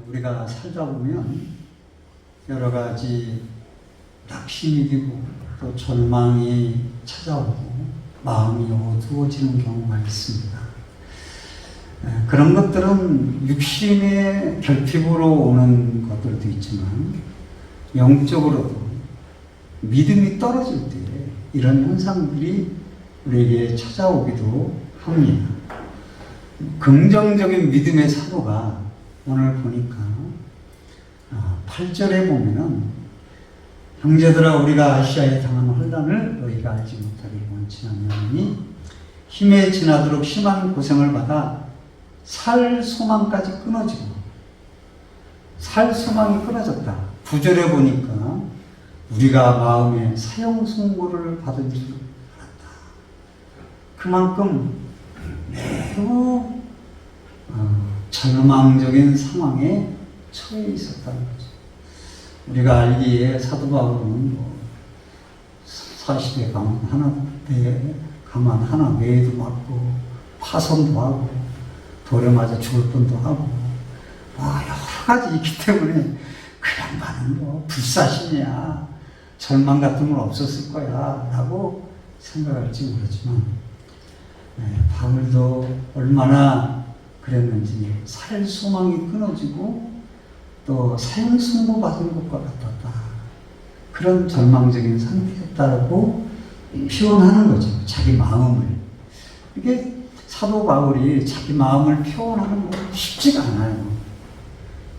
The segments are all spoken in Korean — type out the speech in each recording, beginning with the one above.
우리가 살다 보면 여러 가지 낙심이 되고 또 절망이 찾아오고 마음이 어두워지는 경우가 있습니다. 그런 것들은 육신의 결핍으로 오는 것들도 있지만 영적으로도 믿음이 떨어질 때 이런 현상들이 우리에게 찾아오기도 합니다. 긍정적인 믿음의 사도가 오늘 보니까 8절에 보면은 형제들아 우리가 아시아에 당한 환난을 너희가 알지 못하길 원치 아니하니 힘에 지나도록 심한 고생을 받아 살 소망까지 끊어지고 살 소망이 끊어졌다. 9절에 보니까 우리가 마음에 사형 선고를 받은 줄 알았다. 그만큼 매우 절망적인 상황에 처해 있었다는 거죠. 우리가 알기에 사도 바울은 40에 가만 하나 매도 맞고 파손도 하고 돌에 맞아 죽을 뻔도 하고 여러 가지 있기 때문에 그 양반은 불사신이야, 절망 같은 건 없었을 거야 라고 생각할지 모르지만 바울도 얼마나 그랬는지 살 소망이 끊어지고 또 사형 선고 받은 것과 같았다. 그런 절망적인 상태였다라고 표현하는 거죠. 자기 마음을. 이게 사도 바울이 자기 마음을 표현하는 거 쉽지가 않아요.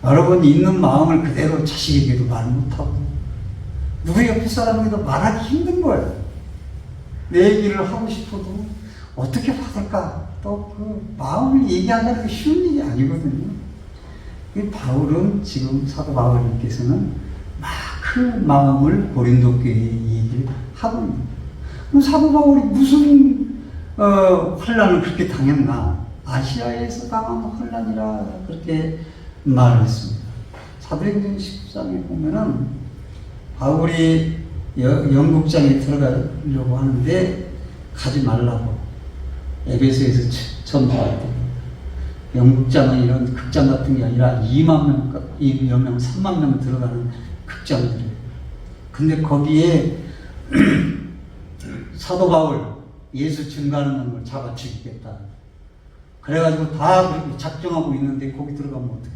여러분 있는 마음을 그대로 자식에게도 말 못하고 누구 옆에 사람에게도 말하기 힘든 거예요. 내 얘기를 하고 싶어도 어떻게 받을까? 또 그 마음을 얘기한다는 게 쉬운 일이 아니거든요. 바울은 지금 사도 바울님께서는 막 그 마음을 고린도 교회에 얘기를 하고 있는 거예요. 그럼 사도 바울이 무슨 환난을 그렇게 당했나? 아시아에서 당한 환난이라 그렇게 말을 했습니다. 사도행전 19장에 보면은 바울이 영국장에 들어가려고 하는데 가지 말라고 에베소에서 전도할 때 영국장은 이런 극장 같은 게 아니라 2만 명, 3만 명 들어가는 극장들이에요. 근데 거기에 사도 바울 예수 증거하는 걸 잡아 죽이겠다. 그래가지고 다 그렇게 작정하고 있는데 거기 들어가면 어떻게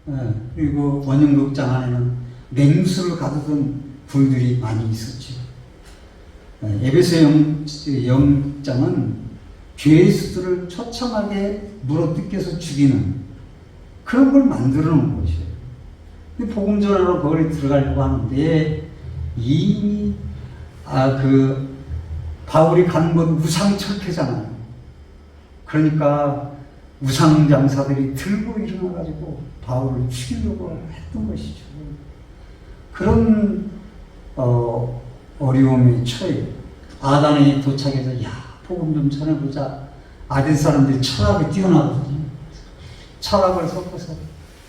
됩니까? 그리고 원형극장 안에는 맹수를 가두던 불들이 많이 있었죠. 에베소 영국장은 죄수들을 처참하게 물어뜯겨서 죽이는 그런 걸 만들어 놓은 것이에요. 근데 복음 전하러 거기 들어가려고 하는데 이미 바울이 가는 건 우상철폐잖아요. 그러니까 우상장사들이 들고 일어나가지고 바울을 죽이려고 했던 것이죠. 그런 어려움에 처해 아단에 도착해서 복음 좀 전해보자. 아덴 사람들이 철학이 뛰어나거든요. 철학을 섞어서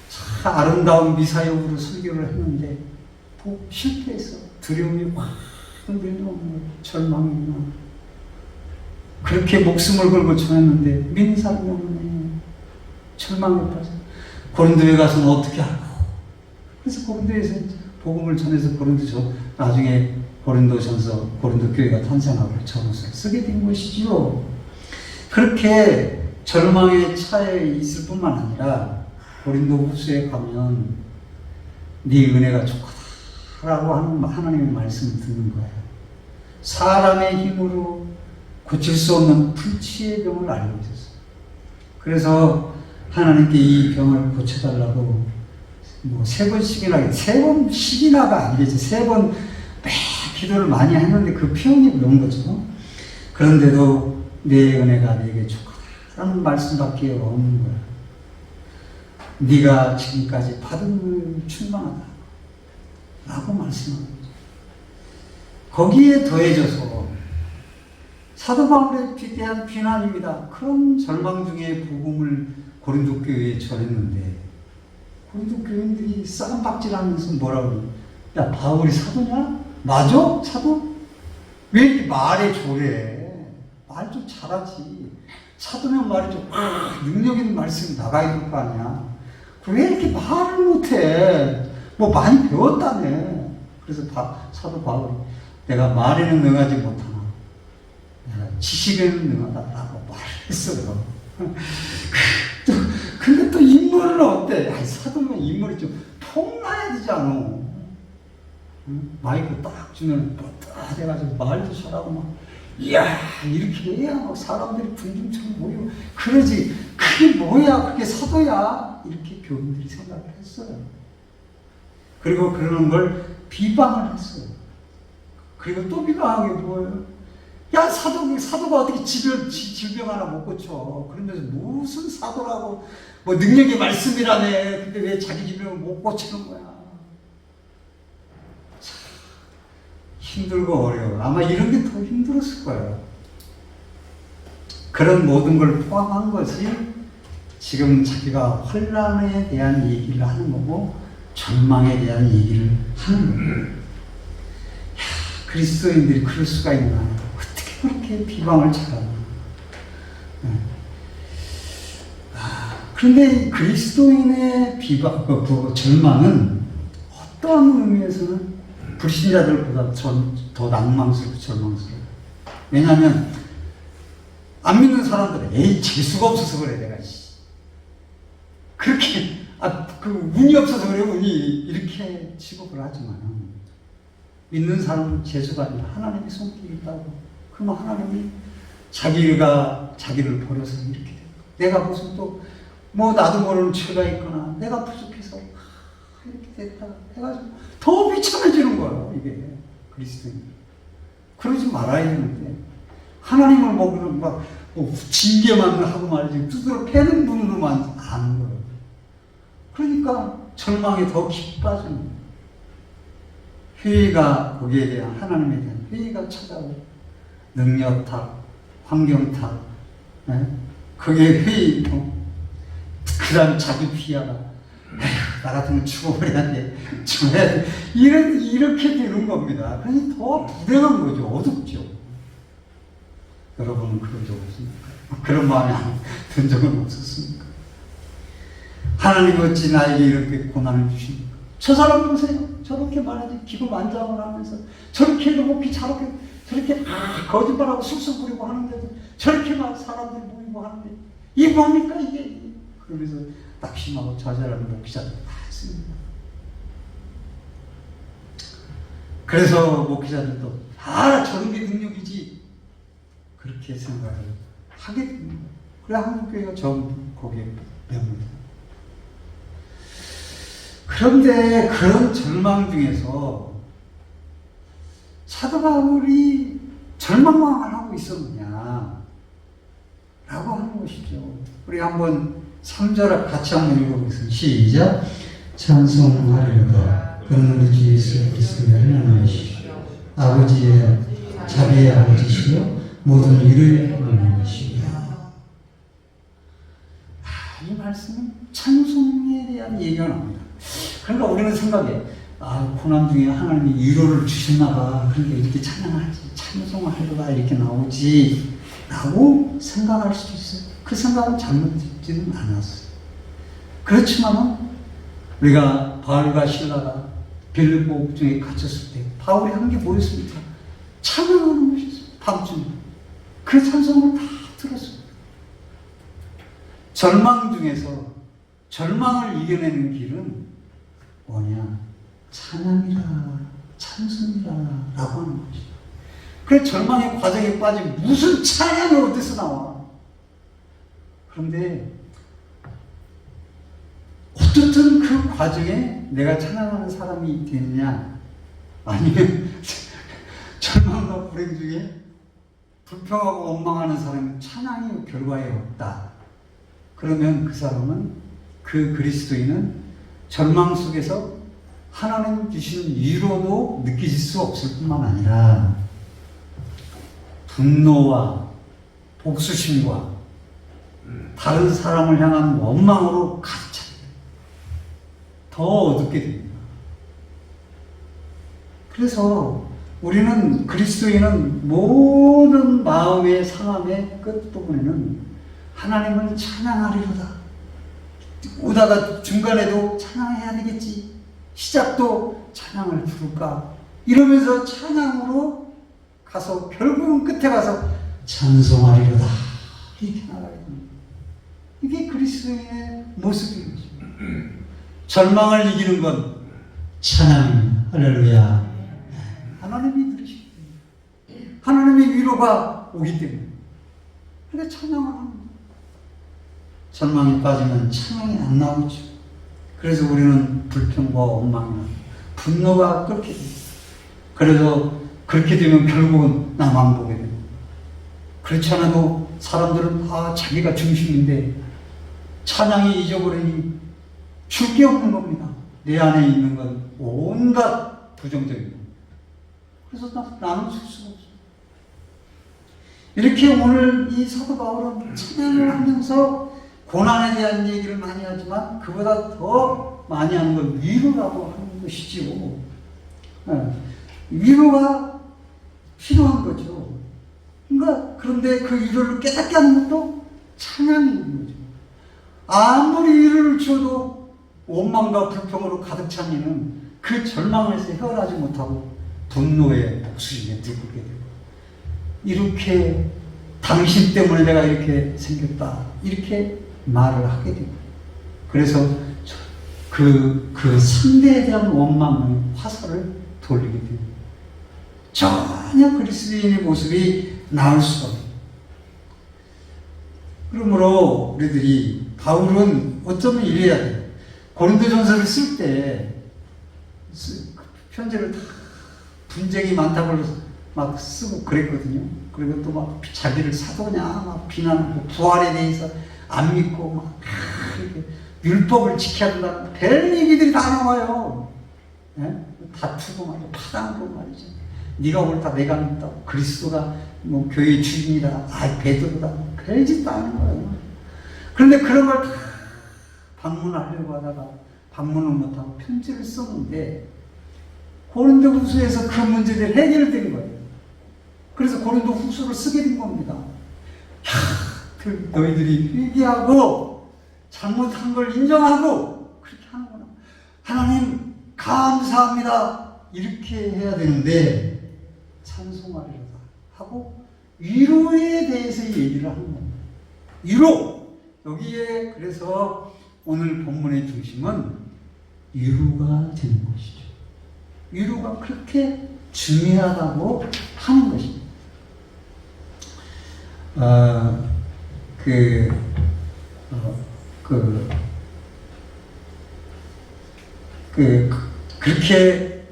참 아름다운 미사역으로 설교를 했는데 실패해서 두려움이 확 흔들려오는 절망이 나. 그렇게 목숨을 걸고 전했는데 믿는 사람이 없네. 절망에 빠져. 고린도에 가서는 어떻게 하고. 그래서 고린도에서 복음을 전해서 나중에 고린도전서 고린도 교회가 탄생하고 저로서 쓰게 된 것이지요. 그렇게 절망에 처해 있을 뿐만 아니라 고린도 후서에 가면 네 은혜가 족하다라고 하는 하나님의 말씀을 듣는 거예요. 사람의 힘으로 고칠 수 없는 불치의 병을 앓고 있었어요. 그래서 하나님께 이 병을 고쳐달라고 3번씩이나 3번씩이나가 아니겠죠. 3번 기도를 많이 했는데 그 표현이 그런 거죠. 그런데도 내 은혜가 내게 족하다라는 말씀밖에 없는 거야. 네가 지금까지 받은 걸 충만하다 라고 말씀하는 거죠. 거기에 더해져서 사도 바울에 대한 비난입니다. 그런 절망 중에 복음을 고린도 교회에 전했는데 고린도 교인들이 싸움박질하면서 뭐라고 그래요? 야, 바울이 사도냐? 맞아? 사도? 왜 이렇게 말에 조래? 말 좀 잘하지. 사도면 말이 좀 능력 있는 말씀이 나가야 될 거 아니야. 왜 이렇게 말을 못해? 뭐 많이 배웠다며. 그래서 사도 바울이 내가 말에는 능하지 못하나 내가 지식에는 능하다라고 말을 했어요. 근데 또 인물은 어때? 아니, 사도면 인물이 좀 폼나야 되지 않아? 응? 마이크 딱 주면 뻣뻣해가지고 말도 잘하고 막 이야 이렇게 해야 막 사람들이 군중처럼 모이고 그러지. 그게 뭐야? 그게 사도야? 이렇게 교인들이 생각을 했어요. 그리고 그러는 걸 비방을 했어요. 그리고 또 비방한 게 뭐예요? 야, 사도가 어떻게 질병 하나 못 고쳐. 그러면서 무슨 사도라고, 뭐 능력의 말씀이라며. 근데 왜 자기 질병을 못 고치는 거야. 참, 힘들고 어려워. 아마 이런 게 더 힘들었을 거예요. 그런 모든 걸 포함한 것이 지금 자기가 환란에 대한 얘기를 하는 거고, 절망에 대한 얘기를 하는 거예요. 그리스도인들이 그럴 수가 있나? 어떻게 그렇게 비방을 잘하나? 그런데 그리스도인의 그 절망은 어떤 의미에서는 불신자들보다 더 낭망스럽고 절망스러워요. 왜냐하면 안 믿는 사람들은 에이 재수가 없어서 그래 내가 그렇게 그 운이 없어서 그래 운이 이렇게 취급을 하지만 믿는 사람은 재수가 아니라 하나님의 손길이 있다고. 그러면 하나님이 자기를 버려서 이렇게 된 거야. 내가 무슨 또 뭐 나도 모르는 죄가 있거나 내가 부족해서 이렇게 됐다 해가지고 더 비참해지는 거예요. 이게 그리스도인. 그러지 말아야 되는데 하나님을 먹으면 막 징계만 하고 말이지 두드러 패는 분으로만 아는 거예요. 그러니까 절망에 더 깊이 빠지는 거예요. 회의가 거기에 대한 하나님에 대한 회의가 찾아오고 능력탑, 환경탑, 네? 그게 회의, 그 다음 자기 피하가 나 같으면 죽어버려야 돼, 죽어야 돼, 이렇게 되는 겁니다. 그래서 더 불행한 거죠. 어둡죠. 여러분은 그런 적 없습니까? 그런 마음이 든 적은 없었습니까? 하나님 어찌 나에게 이렇게 고난을 주십니까? 저 사람 보세요. 저렇게 말하지 기고만장을 하면서 저렇게 해도 못피 저렇게 거짓말하고 쑥쑥 부리고 하는데도 저렇게 막 사람들이 모이고 하는데 이게 뭡니까 이게? 그러면서 낙심하고 좌절하는 목회자들 다 했습니다. 그래서 목회자들도 저런 게 능력이지 그렇게 생각을 하게 됩니다. 그래 한국교회가 전부 거기에 맵니다. 그런데 그런 절망 중에서 사도 바울이 절망만 하고 있었느냐 라고 하는 것이죠. 우리 한번 3절 같이 한번 읽어보겠습니다. 시작. 찬송하리로다. 그는 우리 주 예수 그리스도의 하나님이시오 아버지의 자비의 아버지시요 모든 일을 하나님이시오. 이 말씀은 찬송에 대한 얘기가 나옵니다. 그러니까 우리는 생각해, 고난 중에 하나님이 위로를 주셨나봐. 그러니까 이렇게 찬양하지, 찬송을 하려다 이렇게 나오지 라고 생각할 수도 있어요. 그 생각은 잘못되지는 않았어요. 그렇지만은 우리가 바울과 실라가 빌립보 옥중에 갇혔을 때 바울이 한 게 뭐였습니까? 찬양하는 것이었어요. 밤중에 그 찬송을 다 들었어요. 절망 중에서 절망을 이겨내는 길은 뭐냐? 찬양이라, 찬송이라 라고 하는 것이죠. 그래 절망의 과정에 빠진 무슨 찬양이 어디서 나와? 그런데 어떻든 그 과정에 내가 찬양하는 사람이 되느냐 아니면 절망과 불행 중에 불평하고 원망하는 사람이 찬양이 결과에 없다. 그러면 그 사람은 그 그리스도인은 절망 속에서 하나님 주시는 위로도 느끼실 수 없을 뿐만 아니라 분노와 복수심과 다른 사람을 향한 원망으로 가득 차게 됩니다. 더 어둡게 됩니다. 그래서 우리는 그리스도인은 모든 마음의 상함의 끝부분에는 하나님을 찬양하리로다. 오다가 중간에도 찬양해야 되겠지. 시작도 찬양을 부를까. 이러면서 찬양으로 가서 결국은 끝에 가서 찬송하리로다. 이렇게 나가야 됩니다. 이게 그리스도인의 모습인 거죠. 절망을 이기는 건 찬양입니다. 할렐루야. 하나님이 들으시기 때문에. 하나님의 위로가 오기 때문에. 그러니까 찬양을 합니다. 절망에 빠지면 찬양이 안 나오죠. 그래서 우리는 불평과 원망이나 분노가 끓게 됩니다. 그래서 그렇게 되면 결국은 나만 보게 됩니다. 그렇지 않아도 사람들은 다 자기가 중심인데 찬양이 잊어버리니 줄 게 없는 겁니다. 내 안에 있는 건 온갖 부정적인 겁니다. 그래서 나는 줄 수가 없어요. 이렇게 오늘 이 사도 바울은 찬양을 하면서 고난에 대한 얘기를 많이 하지만 그보다 더 많이 하는 건 위로라고 하는 것이지요. 위로가 필요한 거죠. 그러니까 그런데 그 위로를 깨닫게 하는 것도 찬양인 거죠. 아무리 위로를 줘도 원망과 불평으로 가득 찬 이는 그 절망에서 헤어나지 못하고 분노의 목소리에 들게 되고, 이렇게 당신 때문에 내가 이렇게 생겼다 이렇게 말을 하게 되고, 그래서 그 상대에 대한 원망의 화살을 돌리게 됩니다. 전혀 그리스도인의 모습이 나올 수가 없어요. 그러므로 우리들이 바울은 어쩌면 이래야 돼요. 고린도전서를 쓸 때 편지를 다 분쟁이 많다고 막 쓰고 그랬거든요. 그리고 또 막 자기를 사도냐 막 비난하고 부활에 대해서 안 믿고 막 이렇게 율법을 지켜야 된다는 별 얘기들이 다 나와요. 예? 다투고 말이죠. 파당하고 말이죠. 네가 옳다 내가 믿다. 그리스도가 뭐 교회의 주인이다. 베드로다. 별짓도 아는 거예요. 그런데 그런 걸 다 방문하려고 하다가 방문을 못하고 편지를 썼는데 고린도 후서에서 그 문제들이 해결된 거예요. 그래서 고린도 후서를 쓰게 된 겁니다. 너희들이 회개하고 잘못한 걸 인정하고 그렇게 하는구나. 하나님 감사합니다. 이렇게 해야 되는데 찬송하리로다 하고 위로에 대해서 얘기를 하는 겁니다. 위로. 여기에 그래서 오늘 본문의 중심은 위로가 되는 것이죠. 위로가 그렇게 중요하다고 하는 것입니다. 그렇게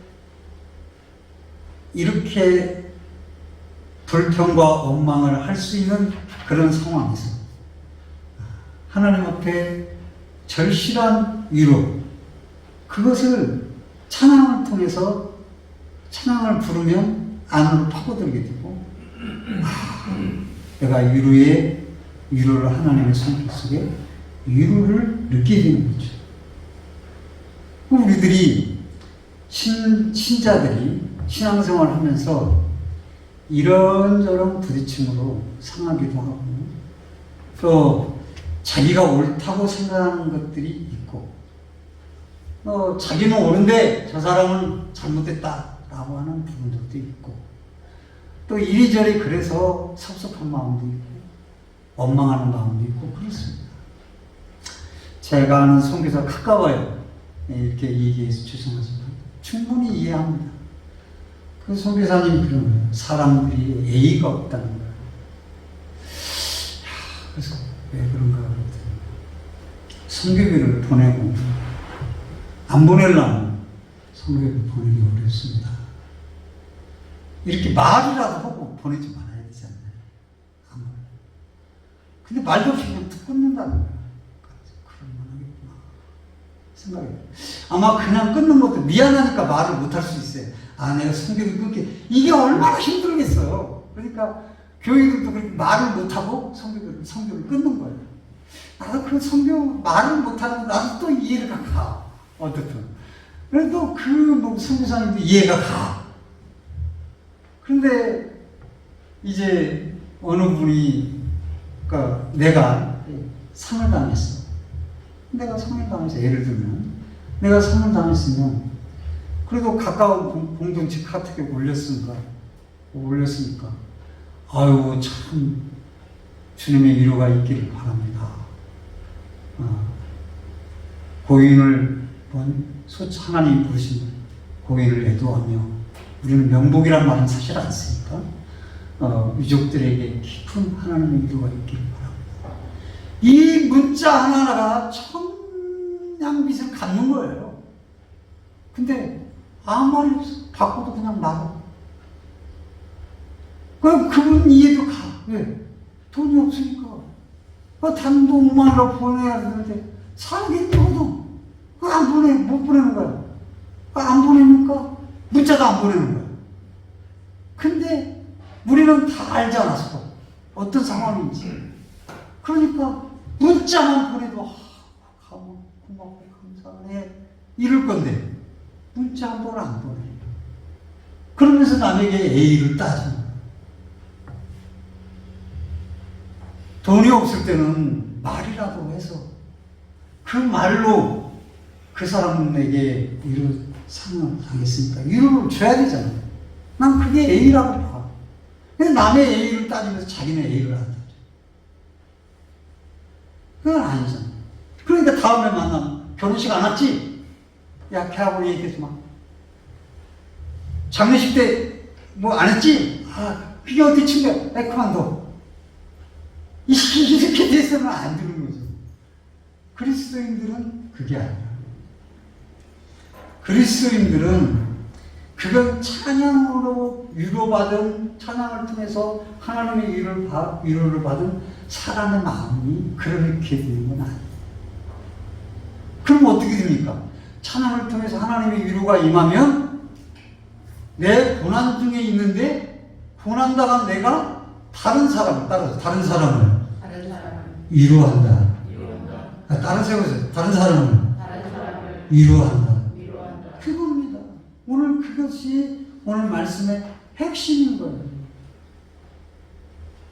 이렇게 불평과 원망을 할 수 있는 그런 상황에서 하나님 앞에 절실한 위로, 그것을 찬양을 통해서 찬양을 부르면 안으로 파고들게 되고, 내가 위로를 하나님의 손길 속에 위로를 느끼게 되는 거죠. 우리들이 신자들이 신앙생활을 하면서 이런저런 부딪힘으로 상하기도 하고, 또 자기가 옳다고 생각하는 것들이 있고, 자기는 옳은데 저 사람은 잘못됐다라고 하는 부분들도 있고, 또 이리저리 그래서 섭섭한 마음도 있고 원망하는 마음도 있고 그렇습니다. 제가 아는 선교사 가까워요. 이렇게 얘기해서 죄송하지만 충분히 이해합니다. 그 선교사님이 그런 거예요. 사람들이 예의가 없다는 거예요. 그래서 왜 그런가 그랬더니 선교비를 보내고 안 보내려면 선교비를 보내기 어렵습니다. 이렇게 말이라도 하고 보내지 말아야 되지 않나요? 근데 말도 없이 그냥 툭 끊는다는 거예요. 그럴만하겠구나 생각해요. 아마 그냥 끊는 것도 미안하니까 말을 못할 수 있어요. 내가 선교를 끊게, 이게 얼마나 힘들겠어요. 그러니까 교회들도 그렇게 말을 못하고 선교를 끊는 거예요. 나도 그 선교 말을 못하는 나도 또 이해가 가. 어떻든. 그래도 그 선교사님도 이해가 가. 그런데 이제 어느 분이, 그러니까 내가 상을 당했어. 내가 상을 당해서, 예를 들면 내가 상을 당했으면 그래도 가까운 공동체 카톡에 올렸으니까 아유 참 주님의 위로가 있기를 바랍니다. 고인을 하나님이 부르신 고인을 애도하며, 우리는 명복이란 말은 사실 안 쓰니까 유족들에게 깊은 하나님의 위로가 있기를 바랍니다. 이 문자 하나하나가 천냥빚을 갚는 거예요. 근데 아무 말이 없어. 받고도 그냥 나가. 그럼 그분 이해도 가. 왜? 돈이 없으니까. 다른 돈 5만 원 보내야 되는데 살겠거든. 못 보내는 거야. 안 보내니까 문자도 안 보내는 거야. 근데 우리는 다 알잖아, 서로. 어떤 상황인지. 그러니까 문자만 보내도 고맙고 감사하네 이럴 건데 문자 한 번을 안 보내. 그러면서 남에게 A를 따지는 거야. 돈이 없을 때는 말이라도 해서 그 말로 그 사람에게 상을 당했으니까 위로를 줘야 되잖아. 난 그게 A라고 봐. 근데 남의 A를 따지면서 자기네 A를 안 따져. 그건 아니잖아. 그러니까 다음에 만나면 결혼식 안 왔지? 야, 걔하고 얘기하지 마. 장례식 때 뭐 안 했지? 그게 어떻게 친구야? 그만둬. 이렇게 돼서는 안 되는 거죠. 그리스도인들은 그게 아니야. 그리스도인들은 그건 찬양으로 위로받은, 찬양을 통해서 하나님의 위로를 받은 사람의 마음이 그렇게 되는 건 아니에요. 그럼 어떻게 됩니까? 찬양을 통해서 하나님의 위로가 임하면 내 고난 중에 있는데 고난당한 내가 다른 사람을 위로한다. 다른 사람을 위로한다. 그겁니다. 그것이 오늘 말씀의 핵심인 거예요.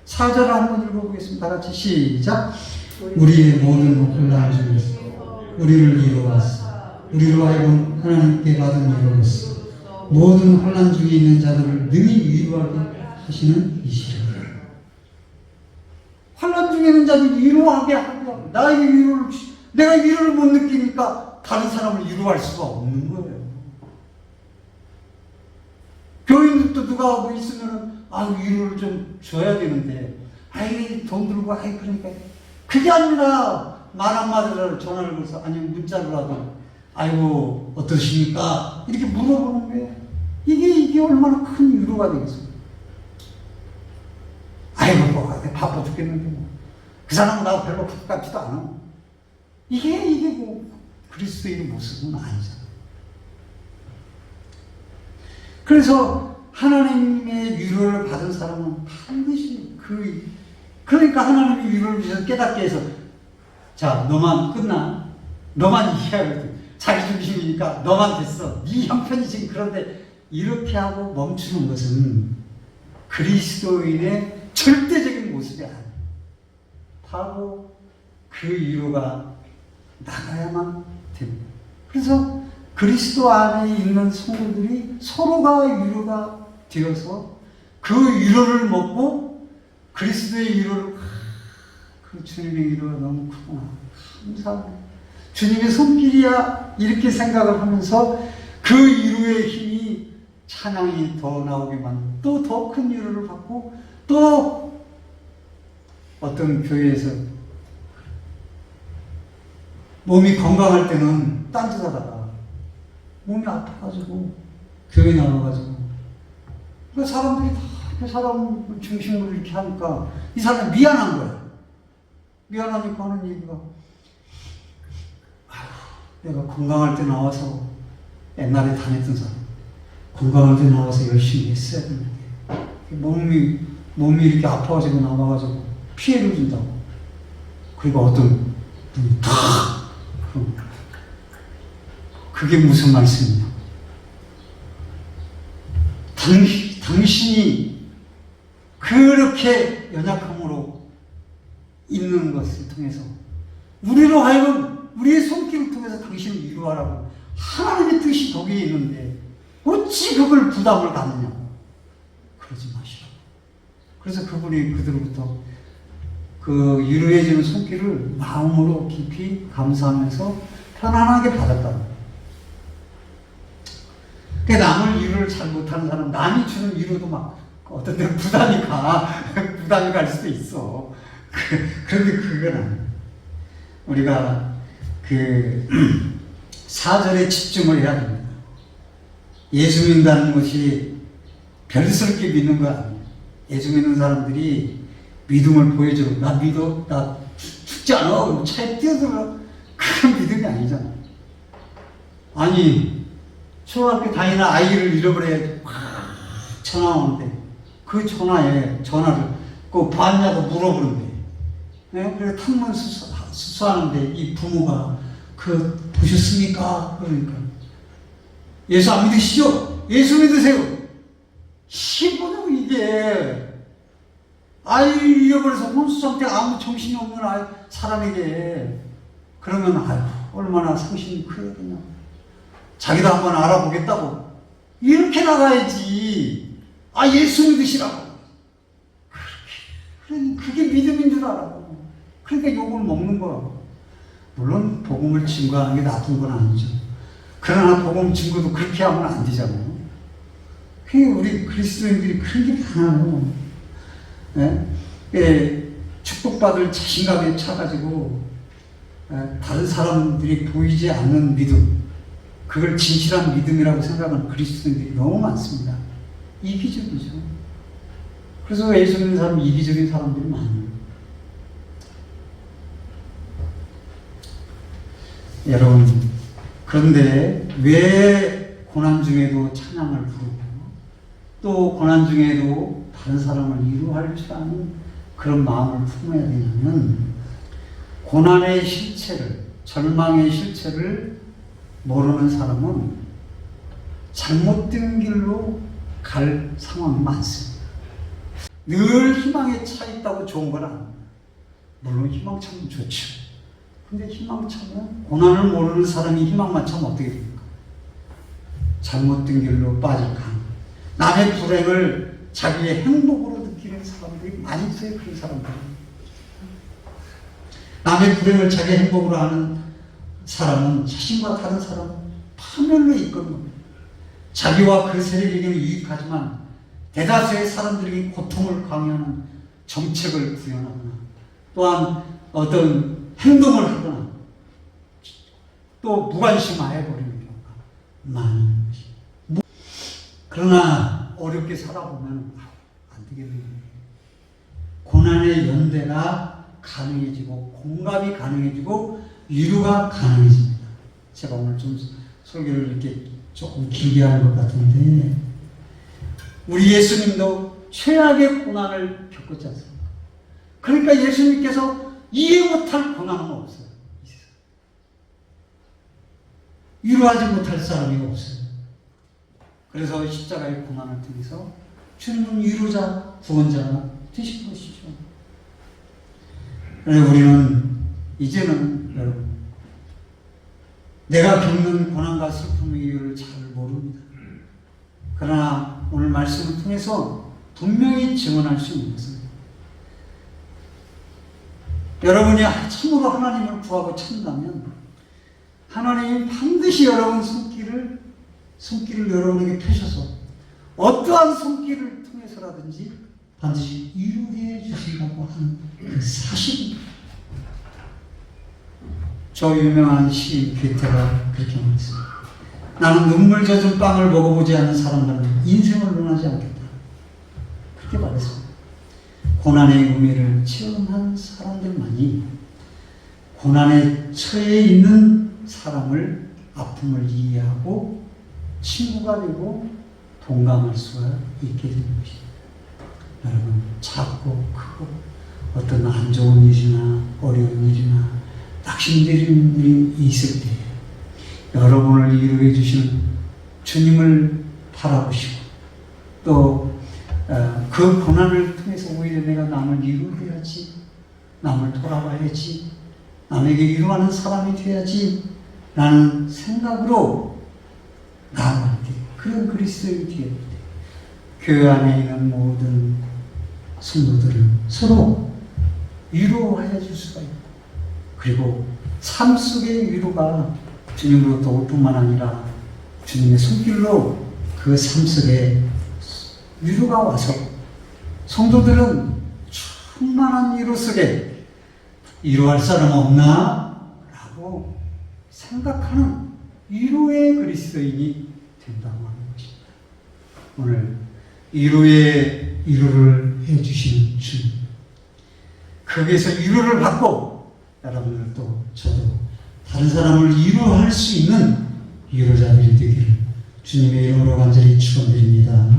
4절을 한번 읽어보겠습니다. 다 같이 시작. 우리의 모든 혼란 중에서 우리를 위로하사 우리로 하여금 하나님께 받은 위로로서 모든 혼란 중에 있는 자들을 능히 위로하게 하시는 이시라. 혼란 중에 있는 자들을 위로하게 하고, 내가 위로를 못 느끼니까 다른 사람을 위로할 수가 없는 거예요. 교인들도 누가 뭐 있으면은 위로를 좀 줘야 되는데 돈 들고 그러니까 그게 아니라 말 한마디를 전화를 걸어서 아니면 문자로라도 아이고 어떠십니까? 이렇게 물어보는 게 이게 얼마나 큰 위로가 되겠습니까? 바빠 죽겠는데 뭐. 그 사람은 나하고 별로 가깝지도 않아. 이게 뭐 그리스도인의 모습은 아니잖아. 그래서 하나님의 위로를 받은 사람은 반드시 그러니까 하나님의 위로를 위해서 깨닫게 해서, 자, 너만 끝나. 너만 이해하거든. 자기 중심이니까 너만 됐어. 네 형편이 지금 그런데 이렇게 하고 멈추는 것은 그리스도인의 절대적인 모습이 아니에요. 바로 그 위로가 나가야만 됩니다. 그래서 그리스도 안에 있는 성도들이 서로가 위로가 되어서 그 위로를 먹고 그리스도의 위로를, 그 주님의 위로가 너무 크구나. 감사합니다. 주님의 손길이야. 이렇게 생각을 하면서 그 위로의 힘이 찬양이 더 나오게 만들고 또 더 큰 위로를 받고, 또 어떤 교회에서 몸이 건강할 때는 딴짓하다가 몸이 아파가지고 교회 나와가지고 그 사람들이 다 그 사람 중심으로 이렇게 하니까 이 사람이 미안한 거야. 미안하니까 하는 얘기가, 내가 건강할 때 나와서, 옛날에 다녔던 사람 건강할 때 나와서 열심히 했어야 되는데 몸이 이렇게 아파가지고 나와가지고 피해를 준다고. 그리고 어떤 분이 탁, 그게 무슨 말씀이냐? 당신이 그렇게 연약함으로 있는 것을 통해서 우리로 하여금 우리의 통해서 당신을 위로하라고 하나님의 뜻이 거기에 있는데 어찌 그걸 부담을 갖느냐고. 그러지 마시라고. 그래서 그분이 그들로부터 그 위로해주는 손길을 마음으로 깊이 감사하면서 편안하게 받았다고. 그러니까 남을 위로를 잘 못하는 사람, 남이 주는 위로도 막 어떤 때는 부담이 갈 수도 있어. 그런데 그건 아니에요. 우리가 그 사절에 집중을 해야 됩니다. 예수 믿는다는 것이 별스럽게 믿는 거 아니에요. 예수 믿는 사람들이 믿음을 보여줘. 나 믿어? 나 죽지 않아? 차에 뛰어들어? 그런 믿음이 아니잖아. 아니, 초등학교 다니는 아이를 잃어버려야지. 전화 오는데 그 전화를 그 봤냐고 물어보는데, 네? 그래서 탕문 수수하는데 이 부모가 그 보셨습니까? 그러니까 예수 안 믿으시죠? 예수 믿으세요. 시보는 이게 아이 잃어버려서 혼수 상태 아무 정신이 없는 사람에게 그러면 얼마나 상심이 크거든요. 자기도 한번 알아보겠다고 이렇게 나가야지. 예수 믿으시라고. 그게 믿음인 줄 알아요. 그러니까 욕을 먹는 거야. 물론 복음을 증거하는 게 나쁜 건 아니죠. 그러나 복음 증거도 그렇게 하면 안 되잖아요. 그러니까 우리 그리스도인들이 그런 게 많아요. 네? 축복받을 자신감에 차가지고 다른 사람들이 보이지 않는 믿음, 그걸 진실한 믿음이라고 생각하는 그리스도인들이 너무 많습니다. 이기적이죠. 그래서 예수 믿는 사람 이기적인 사람들이 많아요. 여러분, 그런데 왜 고난 중에도 찬양을 부르고 또 고난 중에도 다른 사람을 위로할 줄 아는 그런 마음을 품어야 되냐면, 고난의 실체를, 절망의 실체를 모르는 사람은 잘못된 길로 갈 상황이 많습니다. 늘 희망에 차 있다고 좋은 건 아닙니다. 물론 희망차면 좋죠. 근데 희망차면, 고난을 모르는 사람이 희망만 차면 어떻게 됩니까? 잘못된 길로 빠질 가능. 남의 불행을 자기의 행복으로 느끼는 사람들이 많이 있어요. 그런 사람들은. 남의 불행을 자기의 행복으로 하는 사람은 자신과 다른 사람 파멸로 이끄는 겁니다. 자기와 그 세력에게는 유익하지만 대다수의 사람들에게 고통을 강요하는 정책을 구현하거나 또한 어떤 행동을 하거나 또 무관심하여 버리는 경우가 많은 것입니다. 그러나 어렵게 살아보면 안 되겠네요. 고난의 연대가 가능해지고 공감이 가능해지고 위로가 가능해집니다. 제가 오늘 좀 설교를 이렇게 조금 길게 하는 것 같은데, 우리 예수님도 최악의 고난을 겪었지 않습니까? 그러니까 예수님께서 이해 못할 고난은 없어요. 위로하지 못할 사람이 없어요. 그래서 십자가의 고난을 통해서 주님은 위로자, 구원자가 되신 것이죠. 그래서 우리는 이제는 여러분, 내가 겪는 고난과 슬픔의 이유를 잘 모릅니다. 그러나 오늘 말씀을 통해서 분명히 증언할 수 있는 것은, 여러분이 참으로 하나님을 구하고 찾는다면 하나님이 반드시 여러분 손길을 여러분에게 펴셔서 어떠한 손길을 통해서라든지 반드시 위로해 주신다고 하는 그 사실입니다. 저 유명한 시인 괴테가 그렇게 말했습니다. 나는 눈물 젖은 빵을 먹어보지 않은 사람들은 인생을 논하지 않겠다. 그렇게 말했습니다. 고난의 의미를 체험한 사람들만이 고난에 처해 있는 사람을, 아픔을 이해하고 친구가 되고 동감할 수가 있게 되는 것입니다. 여러분, 작고 크고 어떤 안 좋은 일이나 어려운 일이나 낙심되는 일이 있을 때 여러분을 위로해 주시는 주님을 바라보시고 또 그 고난을 통해서 오히려 내가 남을 위로해야지, 남을 돌아봐야지, 남에게 위로하는 사람이 돼야지 라는 생각으로 나아갈 때, 그런 그리스도인이 되어야 돼. 교회 안에 있는 모든 성도들은 서로 위로하여 줄 수가 있고, 그리고 삶 속의 위로가 주님으로부터 올 뿐만 아니라 주님의 손길로 그 삶 속에 위로가 와서 성도들은 충만한 위로 속에 위로할 사람 없나? 라고 생각하는 위로의 그리스도인이 된다고 하는 것입니다. 오늘 위로를 해주시는 주님, 거기에서 위로를 받고 여러분들도 저도 다른 사람을 위로할 수 있는 위로자들이 되기를 주님의 이름으로 간절히 축원드립니다.